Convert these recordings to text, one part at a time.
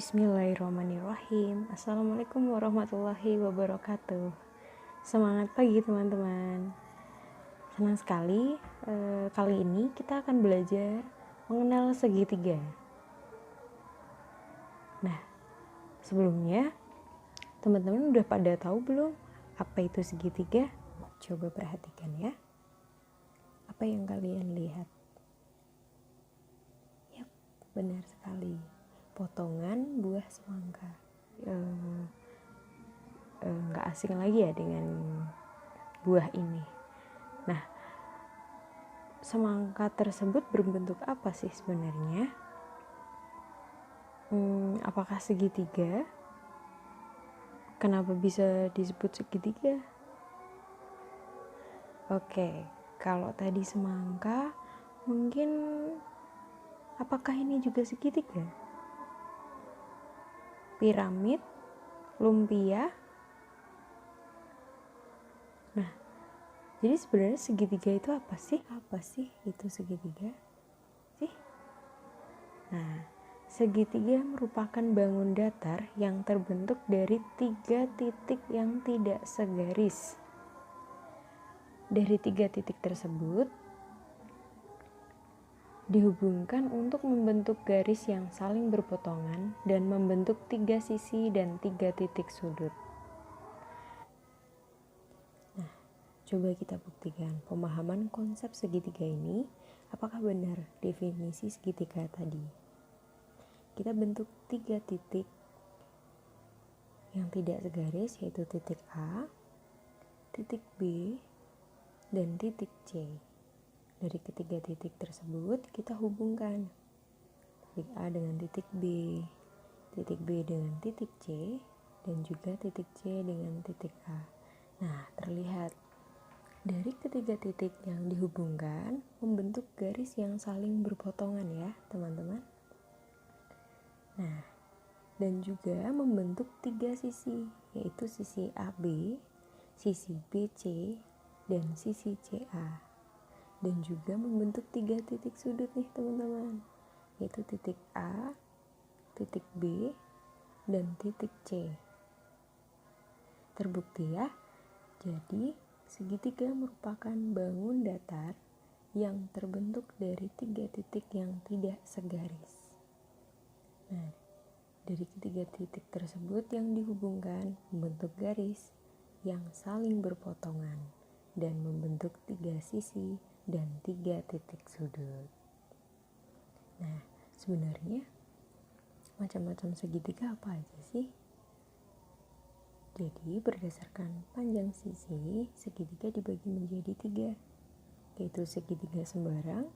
Bismillahirrahmanirrahim. Assalamualaikum warahmatullahi wabarakatuh. Semangat pagi teman-teman. Senang sekali kali ini kita akan belajar mengenal segitiga. Nah, sebelumnya teman-teman udah pada tahu belum apa itu segitiga? Coba perhatikan ya. Apa yang kalian lihat? Yap, benar sekali. Potongan buah semangka. Nggak asing lagi ya dengan buah ini. Nah, semangka tersebut berbentuk apa sih sebenarnya? Apakah segitiga? Kenapa bisa disebut segitiga? Oke, kalau tadi semangka, mungkin apakah ini juga segitiga? Piramid, lumpia. Nah, jadi sebenarnya segitiga itu apa sih? Apa sih itu segitiga? Nah, segitiga merupakan bangun datar yang terbentuk dari 3 titik yang tidak segaris. Dari 3 titik tersebut dihubungkan untuk membentuk garis yang saling berpotongan dan membentuk 3 sisi dan 3 titik sudut. Nah, coba kita buktikan pemahaman konsep segitiga ini. Apakah benar definisi segitiga tadi? Kita bentuk 3 titik yang tidak segaris, yaitu titik A, titik B, dan titik C. Dari ketiga titik tersebut kita hubungkan titik A dengan titik B dengan titik C, dan juga titik C dengan titik A. Nah, terlihat dari ketiga titik yang dihubungkan membentuk garis yang saling berpotongan ya teman-teman. Nah, dan juga membentuk 3 sisi, yaitu sisi AB, sisi BC, dan sisi CA. Dan juga membentuk 3 titik sudut nih teman-teman, yaitu titik A, titik B, dan titik C. Terbukti ya. Jadi segitiga merupakan bangun datar yang terbentuk dari 3 titik yang tidak segaris. Nah, dari ketiga titik tersebut yang dihubungkan membentuk garis yang saling berpotongan dan membentuk 3 sisi dan 3 titik sudut. Nah, sebenarnya macam-macam segitiga apa aja sih? Jadi berdasarkan panjang sisi, segitiga dibagi menjadi 3, yaitu segitiga sembarang,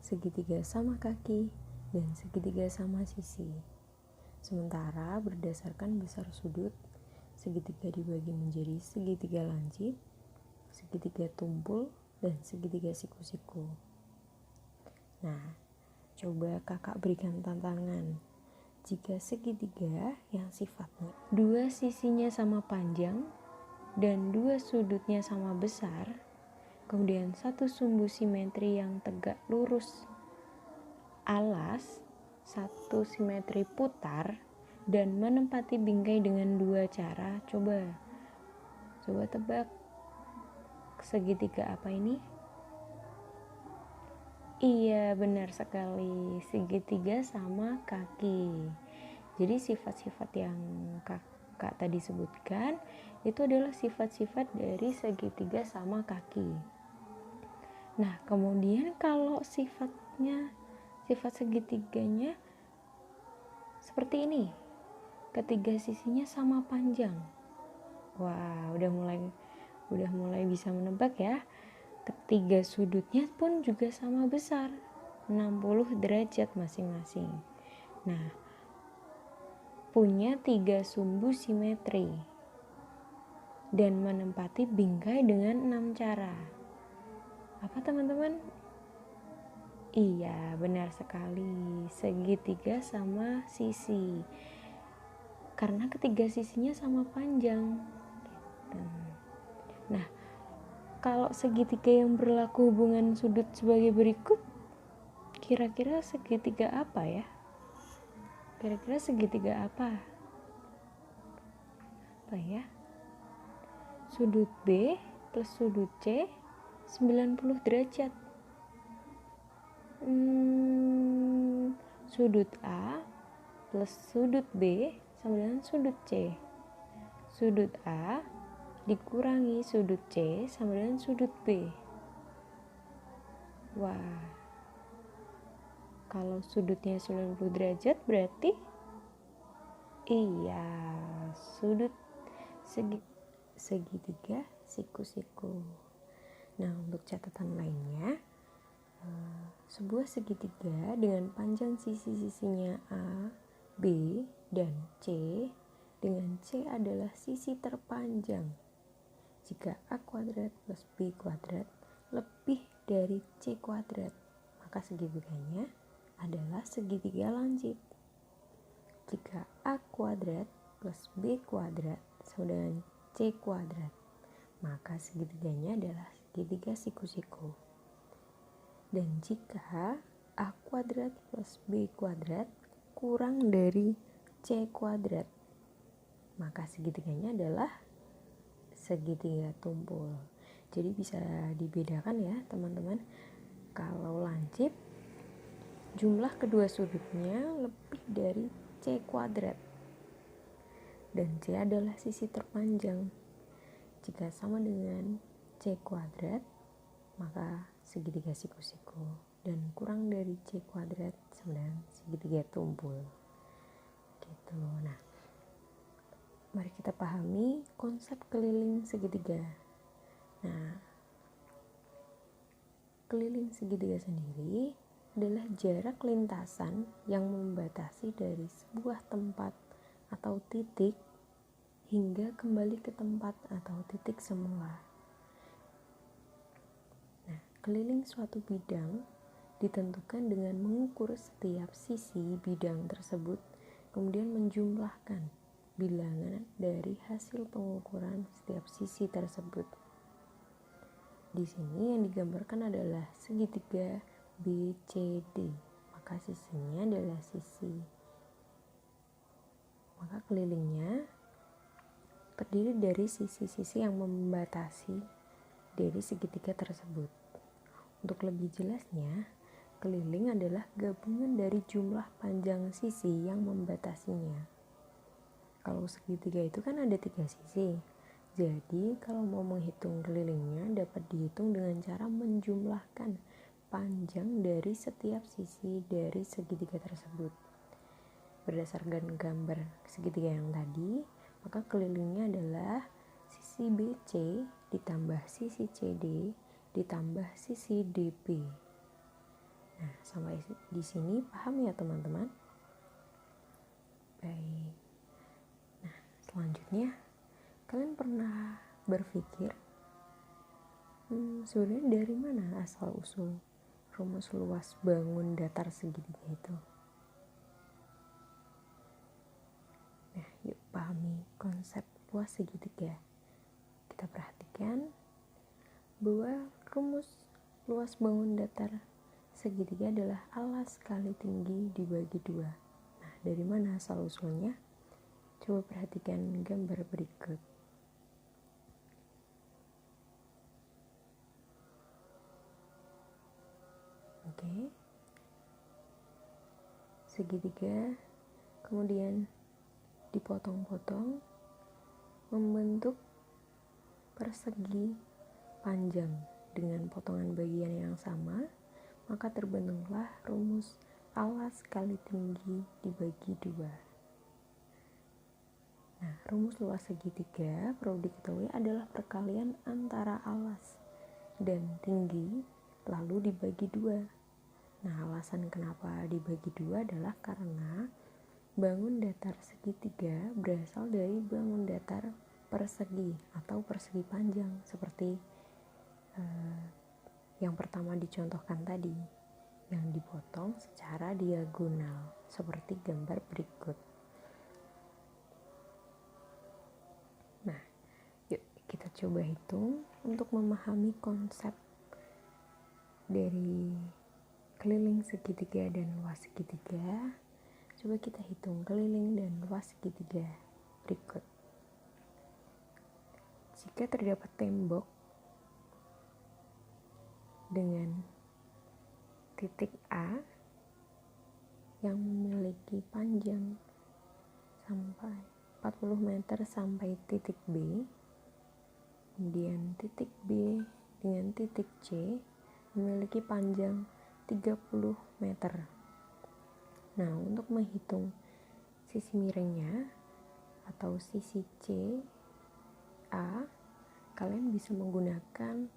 segitiga sama kaki, dan segitiga sama sisi. Sementara berdasarkan besar sudut, segitiga dibagi menjadi segitiga lancip, segitiga tumpul, dan segitiga siku-siku. Nah, coba kakak berikan tantangan. Jika segitiga yang sifatnya 2 sisinya sama panjang dan 2 sudutnya sama besar, kemudian 1 sumbu simetri yang tegak lurus alas, 1 simetri putar, dan menempati bingkai dengan 2 cara, coba tebak segitiga apa ini? Iya, benar sekali, segitiga sama kaki. Jadi sifat-sifat yang kakak tadi sebutkan itu adalah sifat-sifat dari segitiga sama kaki. Nah, kemudian kalau sifat segitiganya seperti ini, ketiga sisinya sama panjang. Wah, udah mulai bisa menebak ya. Ketiga sudutnya pun juga sama besar, 60 derajat masing-masing. Nah, punya 3 sumbu simetri dan menempati bingkai dengan 6 cara. Apa teman-teman? Iya, benar sekali, segitiga sama sisi, karena ketiga sisinya sama panjang. Nah, kalau segitiga yang berlaku hubungan sudut sebagai berikut, kira-kira segitiga apa ya? Kira-kira segitiga apa? Apa ya? Sudut B plus sudut C 90 derajat. Sudut A plus sudut B sama dengan sudut C. Sudut A dikurangi sudut C sama dengan sudut B. Wah, kalau sudutnya 90 derajat berarti iya, sudut segitiga siku-siku. Nah, untuk catatan lainnya, sebuah segitiga dengan panjang sisi-sisinya A, B, dan C, dengan C adalah sisi terpanjang. Jika A kuadrat plus B kuadrat lebih dari C kuadrat, maka segitiganya adalah segitiga lancip. Jika A kuadrat plus B kuadrat sama dengan C kuadrat, maka segitiganya adalah segitiga siku-siku. Dan jika A kuadrat plus B kuadrat kurang dari C kuadrat, maka segitiganya adalah segitiga tumpul. Jadi bisa dibedakan ya teman-teman. Kalau lancip, jumlah kedua sudutnya lebih dari C kuadrat. Dan C adalah sisi terpanjang. Jika sama dengan C kuadrat, maka segitiga siku-siku. Dan kurang dari C kuadrat sama dengan segitiga tumpul. Gitu. Nah, mari kita pahami konsep keliling segitiga. Nah, keliling segitiga sendiri adalah jarak lintasan yang membatasi dari sebuah tempat atau titik hingga kembali ke tempat atau titik semula. Nah, keliling suatu bidang ditentukan dengan mengukur setiap sisi bidang tersebut, kemudian menjumlahkan bilangan dari hasil pengukuran setiap sisi tersebut. Di sini yang digambarkan adalah segitiga BCD, maka sisinya adalah sisi. Maka kelilingnya terdiri dari sisi-sisi yang membatasi dari segitiga tersebut. Untuk lebih jelasnya, keliling adalah gabungan dari jumlah panjang sisi yang membatasinya. Kalau segitiga itu kan ada 3 sisi. Jadi kalau mau menghitung kelilingnya dapat dihitung dengan cara menjumlahkan panjang dari setiap sisi dari segitiga tersebut. Berdasarkan gambar segitiga yang tadi, maka kelilingnya adalah sisi BC ditambah sisi CD ditambah sisi DB. Nah, sampai di sini paham ya teman-teman? Baik. Nah, selanjutnya kalian pernah berpikir sebenarnya dari mana asal usul rumus luas bangun datar segitiga itu? Nah, yuk pahami konsep luas segitiga. Kita perhatikan bahwa rumus luas bangun datar segitiga adalah alas kali tinggi dibagi 2. Nah, dari mana asal usulnya? Coba perhatikan gambar berikut. Oke. Segitiga kemudian dipotong-potong membentuk persegi panjang dengan potongan bagian yang sama, maka terbentuklah rumus alas kali tinggi dibagi 2. Nah, rumus luas segitiga perlu diketahui adalah perkalian antara alas dan tinggi lalu dibagi 2. Nah, alasan kenapa dibagi 2 adalah karena bangun datar segitiga berasal dari bangun datar persegi atau persegi panjang seperti yang pertama dicontohkan tadi, yang dipotong secara diagonal seperti gambar berikut. Nah, yuk kita coba hitung untuk memahami konsep dari keliling segitiga dan luas segitiga. Coba kita hitung keliling dan luas segitiga berikut. Jika terdapat tembok dengan titik A yang memiliki panjang sampai 40 meter sampai titik B, kemudian titik B dengan titik C memiliki panjang 30 meter. Nah, untuk menghitung sisi miringnya atau sisi CA, kalian bisa menggunakan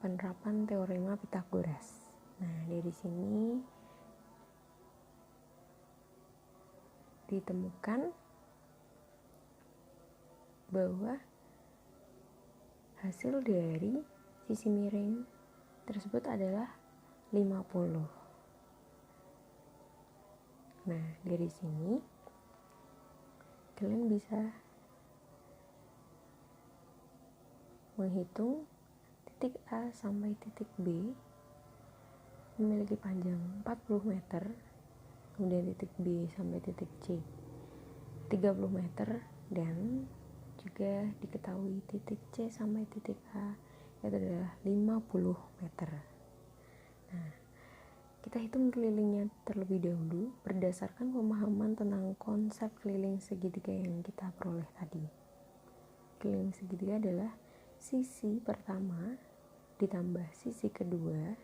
penerapan teorema Pythagoras. Nah, dari sini ditemukan bahwa hasil dari sisi miring tersebut adalah 50. Nah, dari sini kalian bisa menghitung titik A sampai titik B memiliki panjang 40 meter, kemudian titik B sampai titik C 30 meter, dan juga diketahui titik C sampai titik A itu adalah 50 meter. Nah, kita hitung kelilingnya terlebih dahulu berdasarkan pemahaman tentang konsep keliling segitiga yang kita peroleh tadi. Keliling segitiga adalah sisi pertama ditambah sisi kedua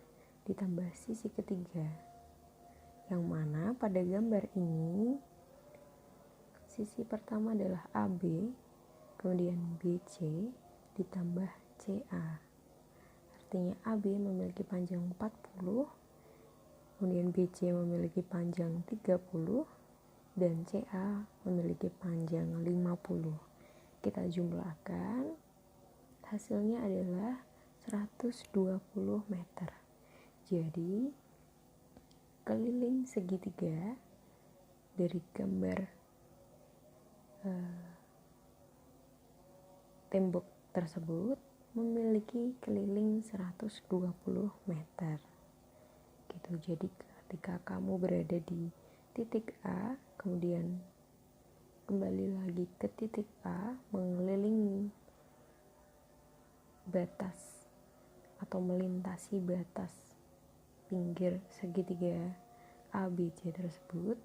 ditambah sisi ketiga, yang mana pada gambar ini sisi pertama adalah AB, kemudian BC ditambah CA. Artinya AB memiliki panjang 40, kemudian BC memiliki panjang 30, dan CA memiliki panjang 50. Kita jumlahkan, hasilnya adalah 120 meter. Jadi, keliling segitiga dari gambar tembok tersebut memiliki keliling 120 meter. Gitu. Jadi ketika kamu berada di titik A, kemudian kembali lagi ke titik A, mengelilingi batas atau melintasi batas pinggir segitiga ABC tersebut,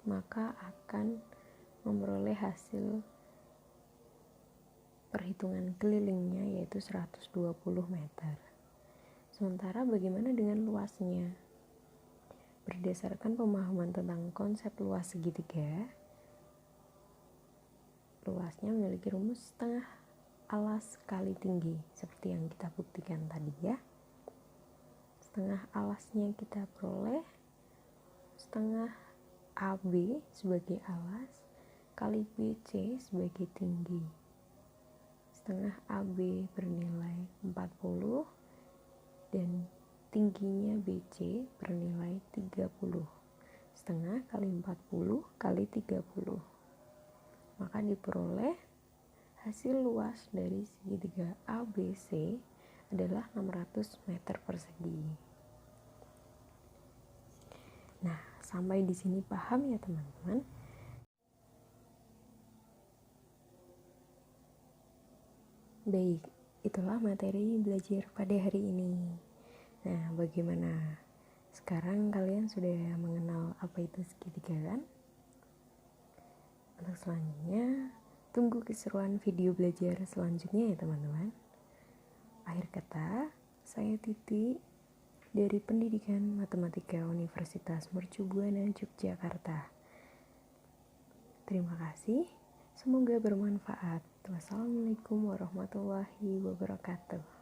maka akan memperoleh hasil perhitungan kelilingnya yaitu 120 meter. Sementara bagaimana dengan luasnya? Berdasarkan pemahaman tentang konsep luas segitiga, luasnya memiliki rumus setengah alas kali tinggi seperti yang kita buktikan tadi ya. Setengah alasnya kita peroleh setengah AB sebagai alas kali BC sebagai tinggi. Setengah AB bernilai 40 dan tingginya BC bernilai 30. Setengah kali 40 kali 30. Maka diperoleh hasil luas dari segitiga ABC adalah 600 meter persegi. Nah, sampai di sini paham ya teman-teman? Baik, itulah materi belajar pada hari ini. Nah, bagaimana? Sekarang kalian sudah mengenal apa itu segitiga kan? Untuk selanjutnya, tunggu keseruan video belajar selanjutnya ya teman-teman. Akhir kata, saya Titi dari Pendidikan Matematika Universitas Mercu Buana Yogyakarta. Terima kasih, semoga bermanfaat. Wassalamualaikum warahmatullahi wabarakatuh.